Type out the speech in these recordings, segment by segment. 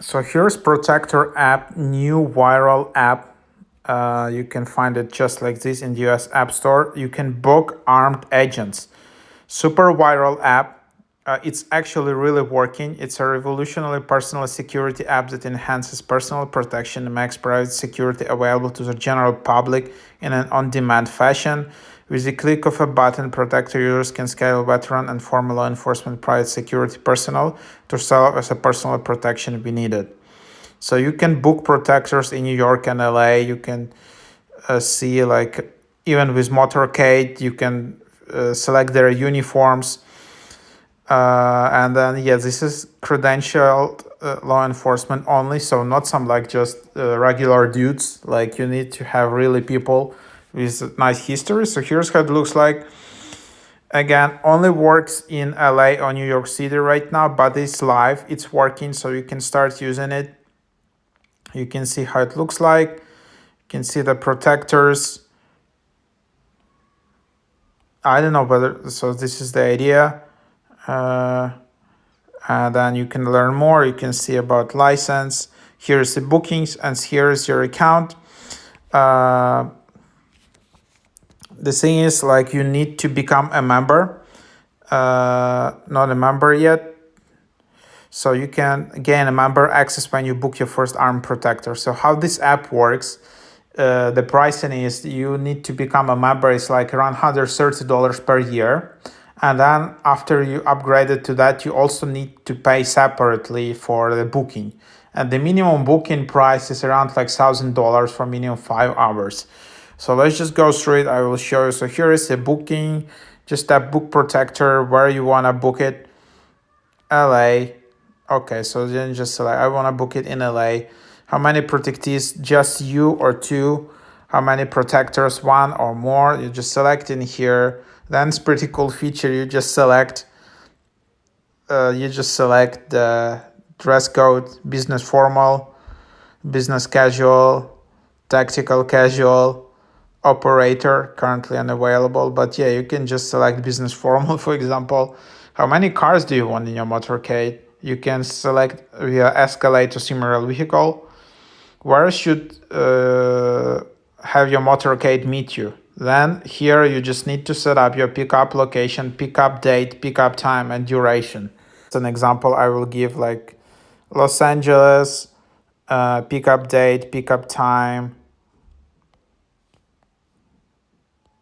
So here's Protector app, new viral app. You can find it just like this in the US App Store. You can book armed agents. Super viral app. It's actually really working. It's a revolutionary personal security app that enhances personal protection and makes private security available to the general public in an on-demand fashion. With the click of a button, Protector users can scale veteran and former law enforcement private security personnel to serve as a personal protection when needed. So you can book protectors in New York and LA. You can see, like, even with motorcade, you can select their uniforms. And then, yeah, this is credentialed law enforcement only. So not some like just regular dudes. Like, you need to have really people with nice history. So here's how it looks like. Again, only works in LA or New York City right now, but it's live. It's working, so you can start using it. You can see how it looks like. You can see the protectors. I don't know whether, so this is the idea. And then you can learn more. You can see about license. Here's the bookings and here's your account. The thing is, like, you need to become a member. Not a member yet. So you can gain a member access when you book your first armed protector. So how this app works, the pricing is you need to become a member. It's like around $130 per year. And then after you upgrade it to that, you also need to pay separately for the booking. And the minimum booking price is around like $1,000 for minimum 5 hours. So let's just go through it. I will show you. So here is the booking. Just tap book protector where you want to book it. LA. Okay, so then just select, I want to book it in LA. How many protectees? Just you or two. How many protectors? One or more. You just select in here. Then it's pretty cool feature. You just select the dress code: business formal, business casual, tactical casual, operator, currently unavailable. But yeah, you can just select business formal, for example. How many cars do you want in your motorcade? You can select via Escalade or similar vehicle. Where should have your motorcade meet you? Then here you just need to set up your pickup location, pickup date, pickup time, and duration. As an example, I will give like Los Angeles, pickup date, pickup time.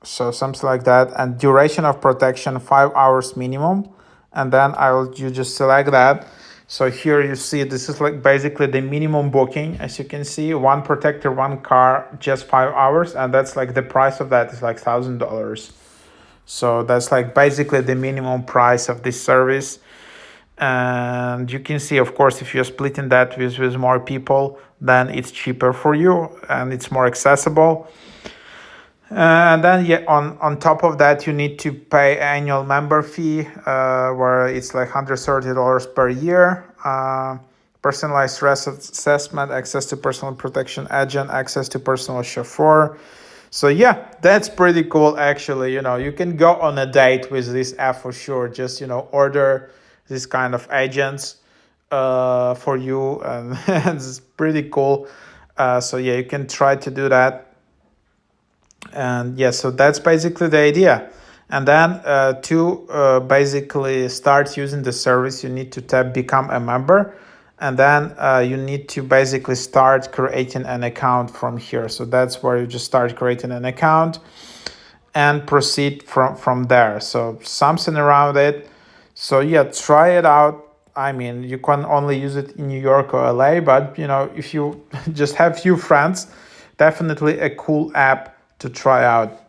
So something like that. And duration of protection, 5 hours minimum. And then you just select that. So here you see this is like basically the minimum booking. As you can see, one protector, one car, just 5 hours. And that's like the price of that is like $1,000. So that's like basically the minimum price of this service. And you can see, of course, if you're splitting that with more people, then it's cheaper for you and it's more accessible. And then, yeah, on top of that, you need to pay annual member fee, where it's like $130 per year. Personalized risk assessment, access to personal protection agent, access to personal chauffeur. So yeah, that's pretty cool. Actually, you can go on a date with this app for sure. Just order this kind of agents for you, and it's pretty cool. So yeah, you can try to do that. And yeah, so that's basically the idea. And then to basically start using the service, you need to tap become a member. And then you need to basically start creating an account from here. So that's where you just start creating an account and proceed from there. So something around it. So yeah, try it out. I mean, you can only use it in New York or LA, but if you just have few friends, definitely a cool app to try out.